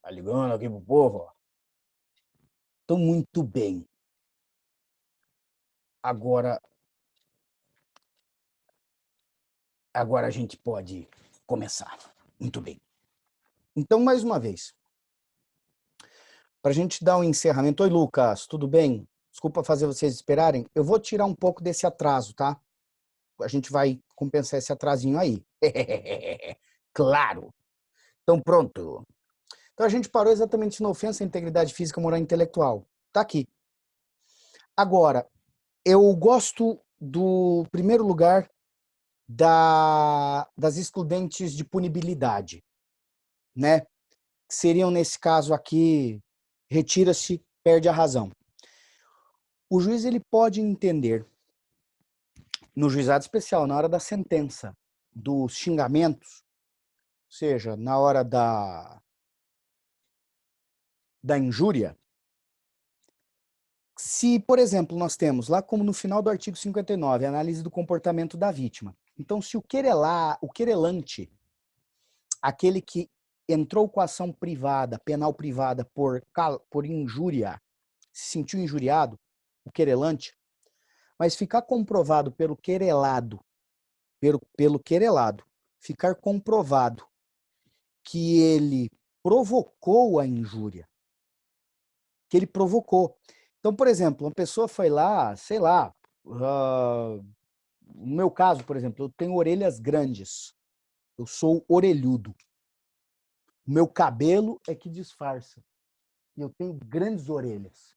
Tá ligando aqui pro povo, ó. Então, muito bem. Agora, agora a gente pode começar. Muito bem. Então, mais uma vez, para a gente dar um encerramento. Oi, Lucas, tudo bem? Desculpa fazer vocês esperarem. Eu vou tirar um pouco desse atraso, tá? A gente vai compensar esse atrasinho aí. Claro. Então, pronto. Então, a gente parou exatamente na ofensa à integridade física, moral e intelectual. Tá aqui. Agora, eu gosto do primeiro lugar das excludentes de punibilidade, né? Que seriam, nesse caso aqui, retira-se, perde a razão. O juiz ele pode entender, no juizado especial, na hora da sentença, dos xingamentos, ou seja, na hora da injúria, se, por exemplo, nós temos lá como no final do artigo 59, a análise do comportamento da vítima. Então, se o querelante, aquele que entrou com a ação privada, penal privada, por injúria, se sentiu injuriado, o querelante, mas ficar comprovado pelo querelado, ficar comprovado que ele provocou a injúria, que ele provocou. Então, por exemplo, uma pessoa foi lá, sei lá, no meu caso, por exemplo, eu tenho orelhas grandes, eu sou orelhudo. O meu cabelo é que disfarça. E eu tenho grandes orelhas.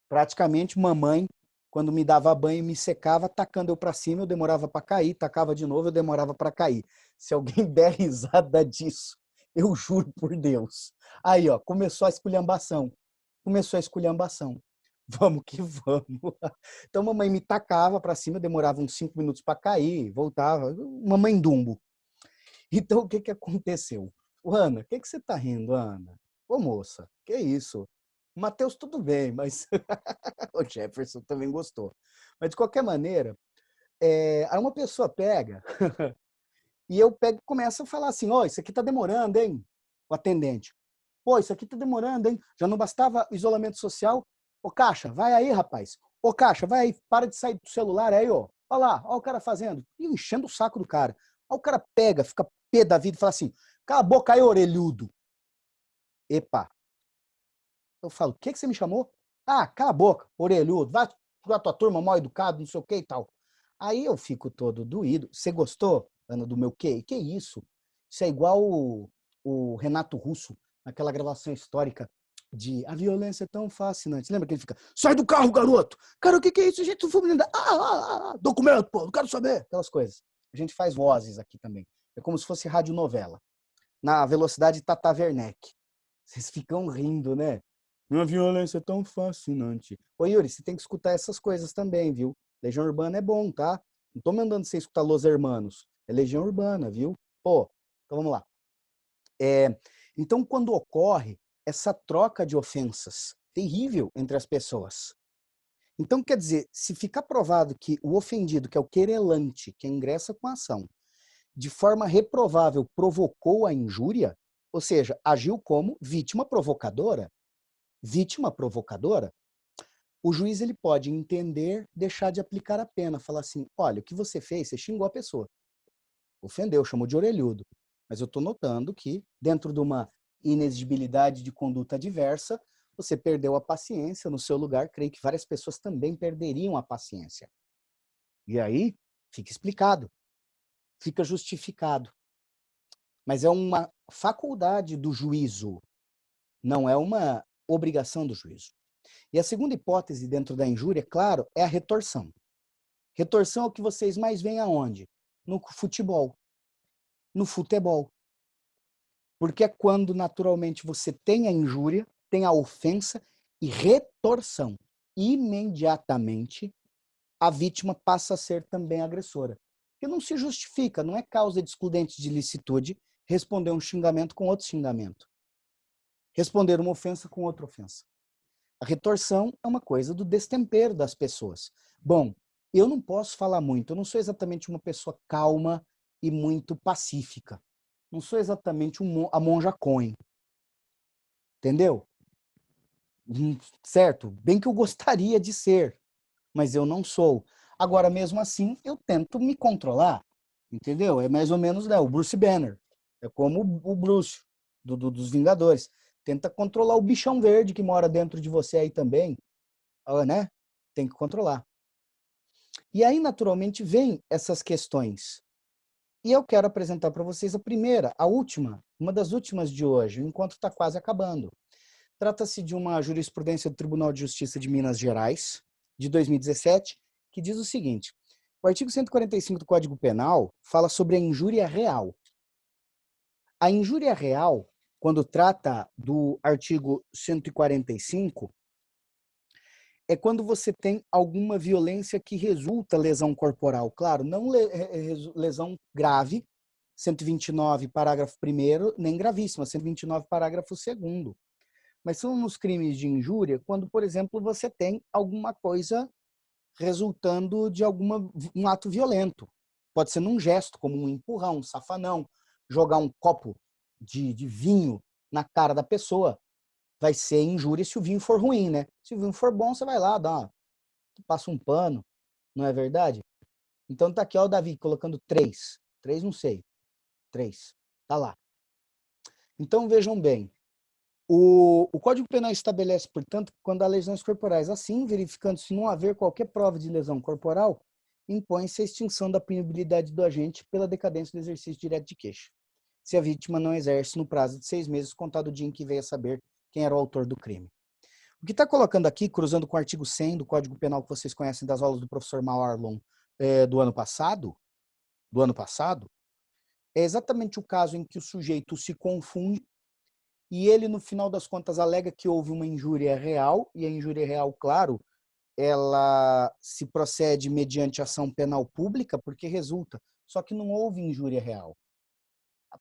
Praticamente, mamãe, quando me dava banho, me secava, tacando eu para cima, eu demorava para cair, tacava de novo, eu demorava para cair. Se alguém der risada disso, eu juro por Deus. Aí, ó, começou a esculhambação. Começou a esculhambação. Vamos que vamos. Então, mamãe me tacava para cima, demorava uns 5 minutos para cair, voltava. Mamãe Dumbo. Então, o que que aconteceu? Ana, o que que você tá rindo, Ana? Ô, moça, que isso? Matheus, tudo bem, mas o Jefferson também gostou. Mas, de qualquer maneira, aí uma pessoa pega e eu pego e começo a falar assim, ó, isso aqui tá demorando, hein? O atendente. Pô, isso aqui tá demorando, hein? Já não bastava o isolamento social? Ô, Caixa, vai aí, rapaz. Ô, Caixa, vai aí, para de sair do celular aí, ó. Olha lá, ó o cara fazendo. E enchendo o saco do cara. Aí o cara pega, fica pé da vida e fala assim, cala a boca aí, orelhudo. Epa. Eu falo, o que que você me chamou? Ah, cala a boca, orelhudo. Vai pra tua turma mal educado, não sei o que e tal. Aí eu fico todo doído. Você gostou, Ana, do meu quê? Que isso? Isso é igual o Renato Russo, naquela gravação histórica de A Violência é Tão Fascinante. Lembra que ele fica, sai do carro, garoto! Cara, o que que é isso? A gente fulminando. Documento, pô, não quero saber. Aquelas coisas. A gente faz vozes aqui também. É como se fosse radionovela. Na velocidade Tata Werneck. Vocês ficam rindo, né? Uma violência é tão fascinante. Ô, Yuri, você tem que escutar essas coisas também, viu? Legião Urbana é bom, tá? Não tô mandando você escutar Los Hermanos. É Legião Urbana, viu? Pô, então vamos lá. Então, quando ocorre essa troca de ofensas terrível entre as pessoas. Então, quer dizer, se ficar provado que o ofendido, que é o querelante, que ingressa com a ação, de forma reprovável provocou a injúria, ou seja, agiu como vítima provocadora, o juiz ele pode entender, deixar de aplicar a pena, falar assim, olha, o que você fez, você xingou a pessoa, ofendeu, chamou de orelhudo, mas eu estou notando que dentro de uma inexigibilidade de conduta adversa, você perdeu a paciência no seu lugar, creio que várias pessoas também perderiam a paciência. E aí, fica explicado, fica justificado. Mas é uma faculdade do juízo, não é uma obrigação do juízo. E a segunda hipótese dentro da injúria, claro, é a retorção. Retorção é o que vocês mais veem aonde? No futebol. No futebol. Porque é quando naturalmente você tem a injúria, tem a ofensa e retorção. Imediatamente a vítima passa a ser também agressora. Que não se justifica, não é causa de excludente de licitude responder um xingamento com outro xingamento. Responder uma ofensa com outra ofensa. A retorção é uma coisa do destempero das pessoas. Bom, eu não posso falar muito, eu não sou exatamente uma pessoa calma e muito pacífica. Não sou exatamente a monja Coen. entendeu? Certo? Bem que eu gostaria de ser, mas eu não sou. Agora, mesmo assim, eu tento me controlar, entendeu? É mais ou menos, né, o Bruce Banner. É como o Bruce, dos Vingadores. Tenta controlar o bichão verde que mora dentro de você aí também, né? Tem que controlar. E aí, naturalmente, vem essas questões. E eu quero apresentar para vocês a primeira, a última, uma das últimas de hoje, o encontro está quase acabando. Trata-se de uma jurisprudência do Tribunal de Justiça de Minas Gerais, de 2017, que diz o seguinte: o artigo 145 do Código Penal fala sobre a injúria real. A injúria real, quando trata do artigo 145, é quando você tem alguma violência que resulta lesão corporal. Claro, não lesão grave, 129, parágrafo 1º, nem gravíssima, 129, parágrafo 2º. Mas são nos crimes de injúria quando, por exemplo, você tem alguma coisa resultando de um ato violento. Pode ser num gesto, como um empurrão, um safanão, jogar um copo de vinho na cara da pessoa. Vai ser injúria se o vinho for ruim, né? Se o vinho for bom, você vai lá, passa um pano, não é verdade? Então tá aqui, ó, o Davi colocando 3. 3 não sei. 3. Tá lá. Então vejam bem. O Código Penal estabelece, portanto, que quando há lesões corporais, assim, verificando-se não haver qualquer prova de lesão corporal, impõe-se a extinção da punibilidade do agente pela decadência do exercício direto de queixa, se a vítima não exerce no prazo de 6 meses, contado o dia em que veio a saber quem era o autor do crime. O que está colocando aqui, cruzando com o artigo 100 do Código Penal que vocês conhecem das aulas do professor Marlon do ano passado, é exatamente o caso em que o sujeito se confunde e ele, no final das contas, alega que houve uma injúria real, e a injúria real, claro, ela se procede mediante ação penal pública, porque resulta, só que não houve injúria real.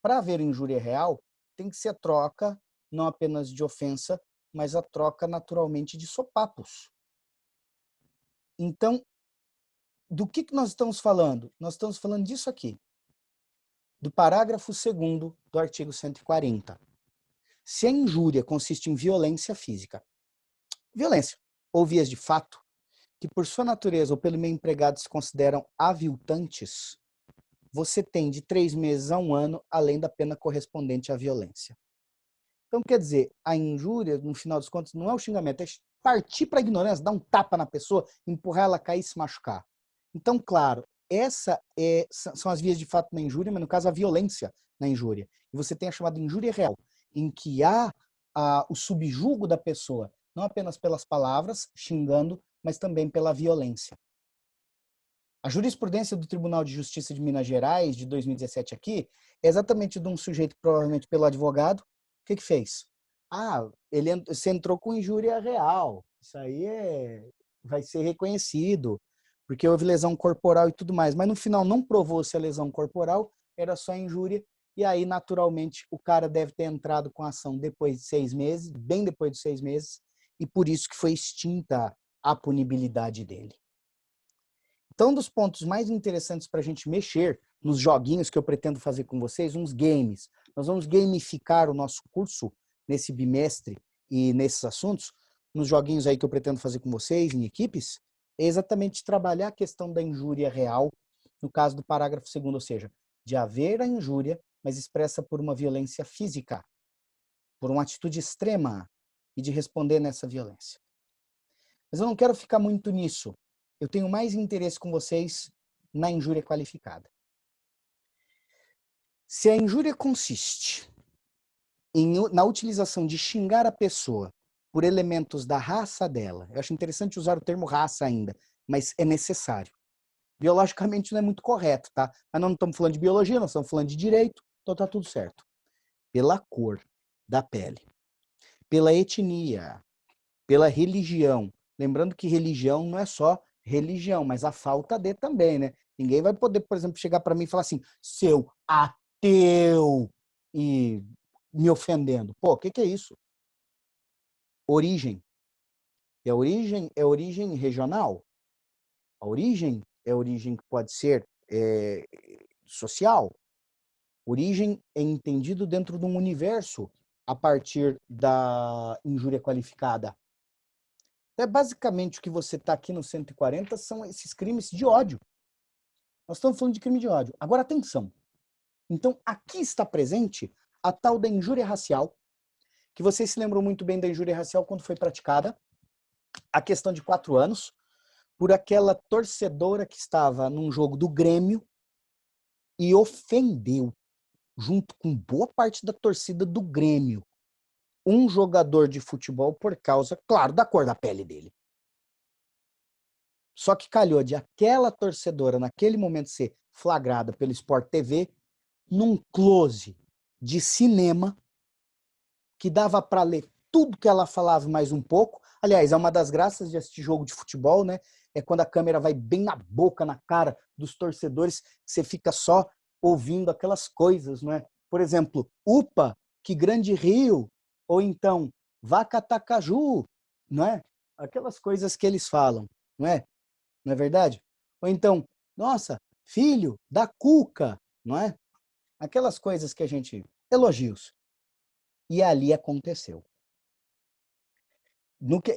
Para haver injúria real, tem que ser a troca, não apenas de ofensa, mas a troca naturalmente de sopapos. Então, do que nós estamos falando? Nós estamos falando disso aqui, do parágrafo 2º do artigo 140. Se a injúria consiste em violência física, violência ou vias de fato, que por sua natureza ou pelo meio empregado se consideram aviltantes, você tem de 3 meses a 1 ano, além da pena correspondente à violência. Então, quer dizer, a injúria, no final dos contos, não é o xingamento, é partir para a ignorância, dar um tapa na pessoa, empurrar ela a cair e se machucar. Então, claro, são as vias de fato na injúria, mas no caso a violência na injúria. E você tem a chamada injúria real, em que há o subjugo da pessoa, não apenas pelas palavras, xingando, mas também pela violência. A jurisprudência do Tribunal de Justiça de Minas Gerais, de 2017 aqui, é exatamente de um sujeito, provavelmente pelo advogado. O que fez? Você entrou com injúria real. Isso aí vai ser reconhecido, porque houve lesão corporal e tudo mais. Mas no final não provou se a lesão corporal era só injúria. E aí, naturalmente, o cara deve ter entrado com a ação depois de 6 meses, bem depois de 6 meses, e por isso que foi extinta a punibilidade dele. Então, um dos pontos mais interessantes para a gente mexer nos joguinhos que eu pretendo fazer com vocês, uns games. Nós vamos gamificar o nosso curso nesse bimestre e nesses assuntos, nos joguinhos aí que eu pretendo fazer com vocês, em equipes, é exatamente trabalhar a questão da injúria real, no caso do parágrafo 2º, ou seja, de haver a injúria, mas expressa por uma violência física, por uma atitude extrema, e de responder nessa violência. Mas eu não quero ficar muito nisso. Eu tenho mais interesse com vocês na injúria qualificada. Se a injúria consiste na utilização de xingar a pessoa por elementos da raça dela, eu acho interessante usar o termo raça ainda, mas é necessário. Biologicamente não é muito correto, tá? Mas nós não estamos falando de biologia, nós estamos falando de direito, então tá tudo certo. Pela cor da pele, pela etnia, pela religião. Lembrando que religião não é só religião, mas a falta de também, né? Ninguém vai poder, por exemplo, chegar para mim e falar assim, seu ateu, e me ofendendo. Pô, o que é isso? Origem. E a origem é origem regional. A origem é origem que pode ser social. Origem é entendido dentro de um universo a partir da injúria qualificada. É basicamente o que você está aqui no 140 são esses crimes de ódio. Nós estamos falando de crime de ódio. Agora, atenção. Então, aqui está presente a tal da injúria racial, que vocês se lembram muito bem da injúria racial quando foi praticada, a questão de 4 anos, por aquela torcedora que estava num jogo do Grêmio e ofendeu, junto com boa parte da torcida do Grêmio, um jogador de futebol por causa, claro, da cor da pele dele. Só que calhou de aquela torcedora, naquele momento, ser flagrada pelo Sport TV, num close de cinema, que dava para ler tudo que ela falava mais um pouco. Aliás, é uma das graças de assistir jogo de futebol, né? É quando a câmera vai bem na boca, na cara dos torcedores, você fica só ouvindo aquelas coisas, não é? Por exemplo, upa, que grande rio, ou então, vaca tacaju, não é? Aquelas coisas que eles falam, não é? Não é verdade? Ou então, nossa, filho da Cuca, não é? Aquelas coisas que a gente... Elogios. E ali aconteceu. No que,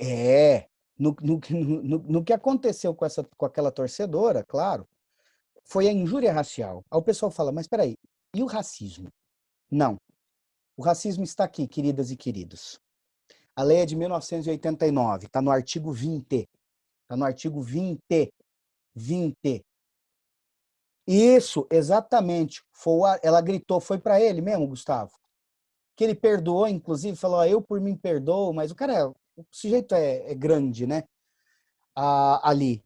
no que aconteceu com aquela torcedora, claro, foi a injúria racial. Aí o pessoal fala, mas peraí, e o racismo? Não. O racismo está aqui, queridas e queridos. A lei é de 1989, está no artigo 20. Está no artigo 20. 20. Isso, exatamente. Ela gritou, foi para ele mesmo, Gustavo. Que ele perdoou, inclusive, falou, eu por mim perdoo, mas o sujeito é grande, né? Ali.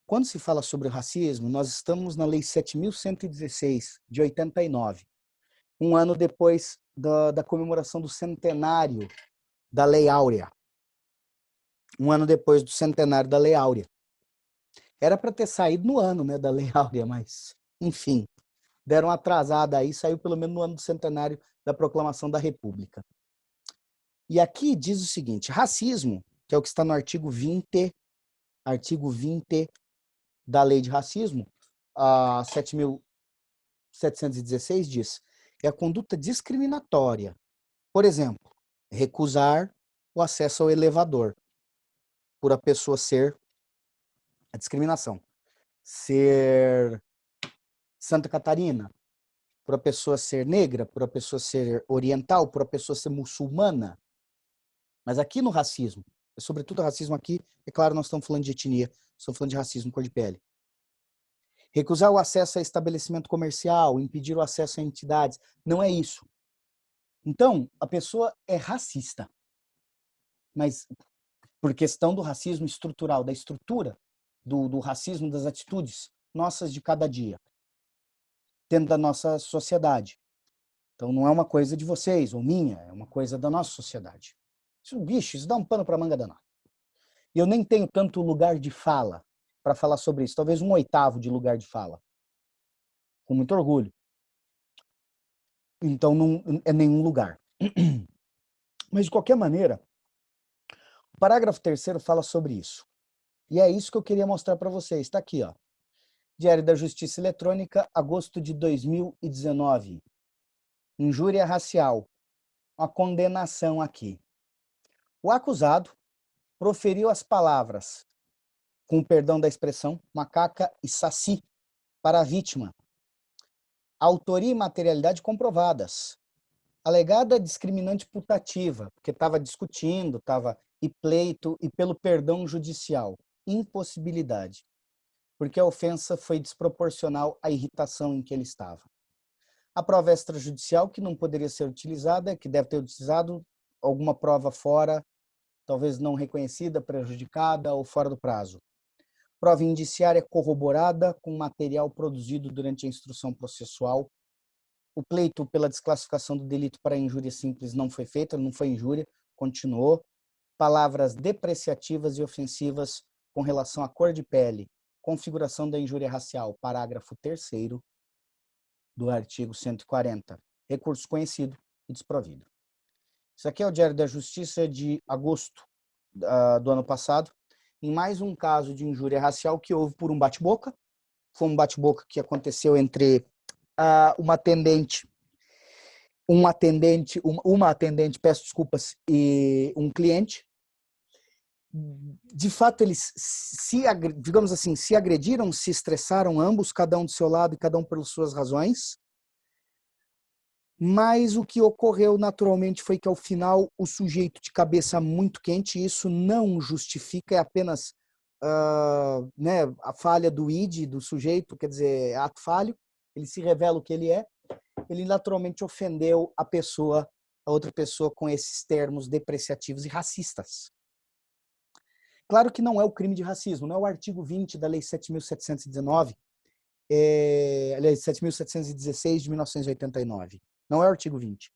Quando se fala sobre o racismo, nós estamos na Lei 7.116, de 89, um ano depois da comemoração do centenário da Lei Áurea. Um ano depois do centenário da Lei Áurea. Era para ter saído no ano, né, da Lei Áurea, mas, enfim, deram uma atrasada aí, saiu pelo menos no ano do centenário da Proclamação da República. E aqui diz o seguinte, racismo, que é o que está no artigo 20 da Lei de Racismo, a 7.716 diz, é a conduta discriminatória. Por exemplo, recusar o acesso ao elevador, por a pessoa ser a discriminação. Ser Santa Catarina, por a pessoa ser negra, por a pessoa ser oriental, por a pessoa ser muçulmana. Mas aqui no racismo, sobretudo o racismo aqui, é claro, nós estamos falando de etnia, estamos falando de racismo cor de pele. Recusar o acesso a estabelecimento comercial, impedir o acesso a entidades, não é isso. Então, a pessoa é racista, mas por questão do racismo estrutural, da estrutura do racismo, das atitudes nossas de cada dia, dentro da nossa sociedade. Então, não é uma coisa de vocês ou minha, é uma coisa da nossa sociedade. Isso, bicho, isso dá um pano para manga danada. E eu nem tenho tanto lugar de fala para falar sobre isso, talvez 1/8 de lugar de fala. Com muito orgulho. Então, não é nenhum lugar. Mas, de qualquer maneira, o parágrafo 3º fala sobre isso. E é isso que eu queria mostrar para vocês. Está aqui, ó. Diário da Justiça Eletrônica, agosto de 2019. Injúria racial. Uma condenação aqui. O acusado proferiu as palavras, com perdão da expressão, macaca e saci, para a vítima. Autoria e materialidade comprovadas. Alegada discriminante putativa, porque estava discutindo, estava e pleito, e pelo perdão judicial. Impossibilidade, porque a ofensa foi desproporcional à irritação em que ele estava. A prova extrajudicial, que não poderia ser utilizada, que deve ter utilizado alguma prova fora, talvez não reconhecida, prejudicada ou fora do prazo. Prova indiciária corroborada com material produzido durante a instrução processual. O pleito pela desclassificação do delito para injúria simples não foi feito, não foi injúria, continuou. Palavras depreciativas e ofensivas com relação à cor de pele, configuração da injúria racial, parágrafo 3º do artigo 140. Recurso conhecido e desprovido. Isso aqui é o Diário da Justiça de agosto do ano passado, em mais um caso de injúria racial que houve por um bate-boca. Foi um bate-boca que aconteceu entre uma atendente uma atendente, peço desculpas, e um cliente. De fato, eles digamos assim, se agrediram, se estressaram ambos, cada um do seu lado e cada um pelas suas razões. Mas o que ocorreu naturalmente foi que, ao final, o sujeito de cabeça muito quente, isso não justifica, é apenas né, a falha do id, do sujeito, quer dizer, ato falho, ele se revela o que ele é, ele naturalmente ofendeu a outra pessoa com esses termos depreciativos e racistas. Claro que não é o crime de racismo, não é o artigo 20 da Lei 7.719, aliás, 7.716 de 1989. Não é o artigo 20.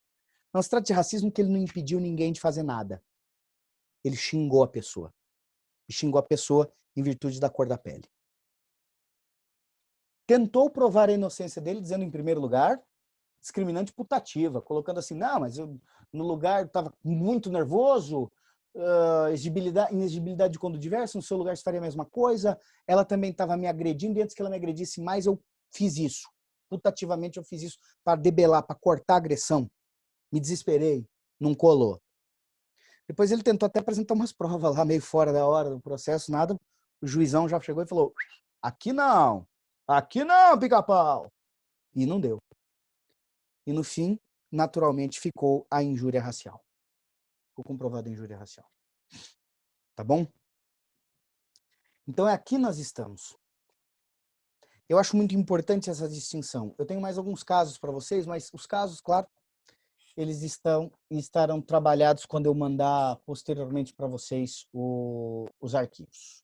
Não se trata de racismo porque ele não impediu ninguém de fazer nada. Ele xingou a pessoa. E xingou a pessoa em virtude da cor da pele. Tentou provar a inocência dele, dizendo, em primeiro lugar, discriminante putativa, colocando assim, não, mas eu, no lugar, estava muito nervoso, inexigibilidade de conduta diversa, no seu lugar você faria a mesma coisa, ela também estava me agredindo, e antes que ela me agredisse mais, eu fiz isso. Putativamente eu fiz isso para debelar, para cortar a agressão. Me desesperei, não colou. Depois ele tentou até apresentar umas provas lá, meio fora da hora do processo, nada. O juizão já chegou e falou, aqui não, pica-pau. E não deu. E no fim, naturalmente, ficou a injúria racial. Ficou comprovada a injúria racial. Tá bom? Então é aqui nós estamos. Eu acho muito importante essa distinção. Eu tenho mais alguns casos para vocês, mas os casos, claro, eles estarão trabalhados quando eu mandar posteriormente para vocês os arquivos.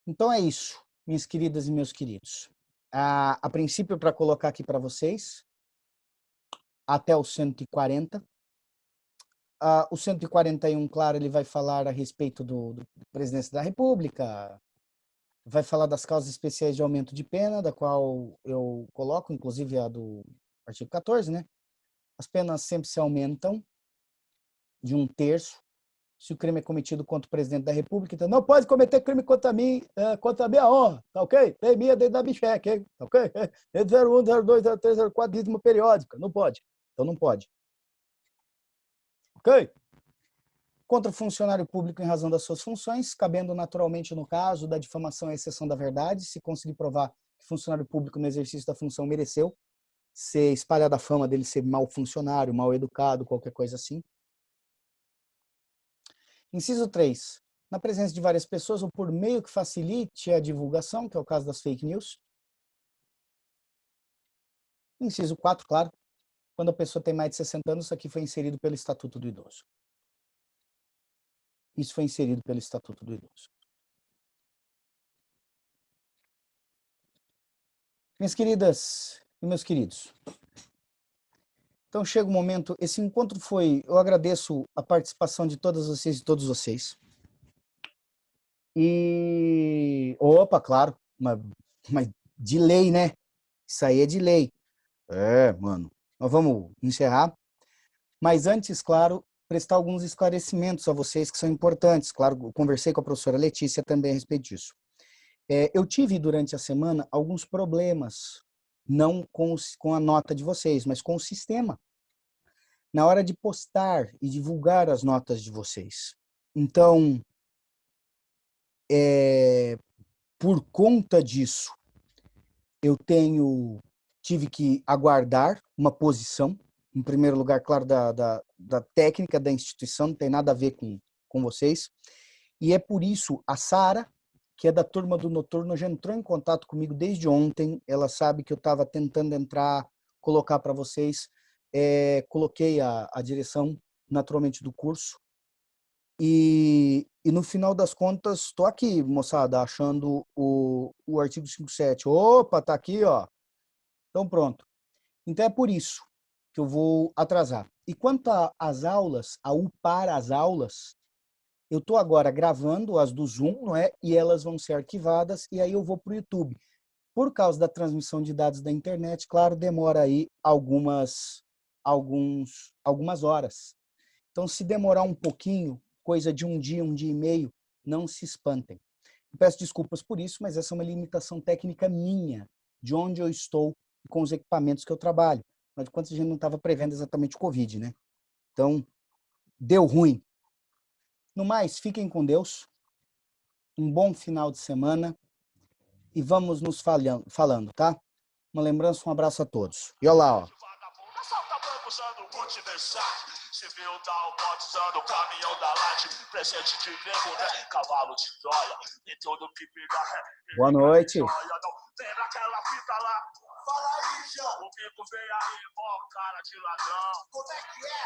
Então é isso, minhas queridas e meus queridos. A princípio, para colocar aqui para vocês, até o 140. O 141, claro, ele vai falar a respeito do presidente da República, vai falar das causas especiais de aumento de pena, da qual eu coloco, inclusive a do artigo 14, né? As penas sempre se aumentam de 1/3 se o crime é cometido contra o presidente da República. Então, não pode cometer crime contra mim, contra a minha honra, tá ok? Tem minha dentro da bicheca, hein? Tá ok? Dentro 01, 02, 03, 04, dízimo periódica. Não pode. Então, não pode. Ok? Contra o funcionário público em razão das suas funções, cabendo naturalmente no caso da difamação à exceção da verdade, se conseguir provar que o funcionário público no exercício da função mereceu ser espalhada a fama dele ser mau funcionário, mal educado, qualquer coisa assim. Inciso 3. Na presença de várias pessoas ou por meio que facilite a divulgação, que é o caso das fake news. Inciso 4, claro, quando a pessoa tem mais de 60 anos, isso aqui foi inserido pelo Estatuto do Idoso. Isso foi inserido pelo Estatuto do Idoso. Minhas queridas e meus queridos, então chega o momento, esse encontro foi, eu agradeço a participação de todas vocês e todos vocês. E, opa, claro, mas de lei, né? Isso aí é de lei. Mano, nós vamos encerrar. Mas antes, claro, prestar alguns esclarecimentos a vocês que são importantes. Claro, eu conversei com a professora Letícia também a respeito disso. Eu tive durante a semana alguns problemas, não com a nota de vocês, mas com o sistema, na hora de postar e divulgar as notas de vocês. Então, por conta disso, eu tive que aguardar uma posição, em primeiro lugar, claro, da técnica da instituição, não tem nada a ver com vocês. E é por isso, a Sara, que é da turma do Noturno, já entrou em contato comigo desde ontem. Ela sabe que eu estava tentando entrar, colocar para vocês. Coloquei a direção, naturalmente, do curso. E no final das contas, estou aqui, moçada, achando o artigo 57. Opa, tá aqui, ó. Então, pronto. Então, é por isso que eu vou atrasar. E quanto às aulas, a upar as aulas, eu estou agora gravando as do Zoom, não é? E elas vão ser arquivadas, e aí eu vou para o YouTube. Por causa da transmissão de dados da internet, claro, demora aí algumas horas. Então, se demorar um pouquinho, coisa de um dia e meio, não se espantem. Eu peço desculpas por isso, mas essa é uma limitação técnica minha, de onde eu estou e com os equipamentos que eu trabalho. Afinal de contas, a gente não estava prevendo exatamente o Covid, né? Então, deu ruim. No mais, fiquem com Deus. Um bom final de semana. E vamos nos falando, tá? Uma lembrança, um abraço a todos. E olha lá, ó. Civil tá botizando o caminhão da Light, presente de nego, né? Cavalo de Troia, e tudo que vira. Boa noite. Lembra aquela fita lá? Fala aí, João. O bico veio aí, ó, cara de ladrão. Como é que é?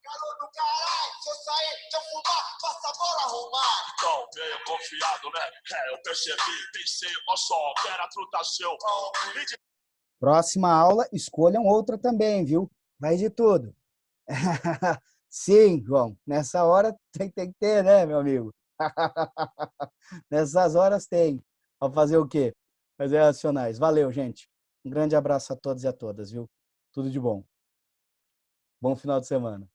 Calor do caralho. Se eu sair, se eu fumar, passa a bola arrumar. Então, veio confiado, né? É, eu percebi, pensei, ó só, que era truta seu. Próxima aula, escolham outra também, viu? Vai de tudo. Sim, João, nessa hora tem que ter, né, meu amigo? Nessas horas tem. Para fazer o quê? Fazer racionais. Valeu, gente. Um grande abraço a todos e a todas, viu? Tudo de bom. Bom final de semana.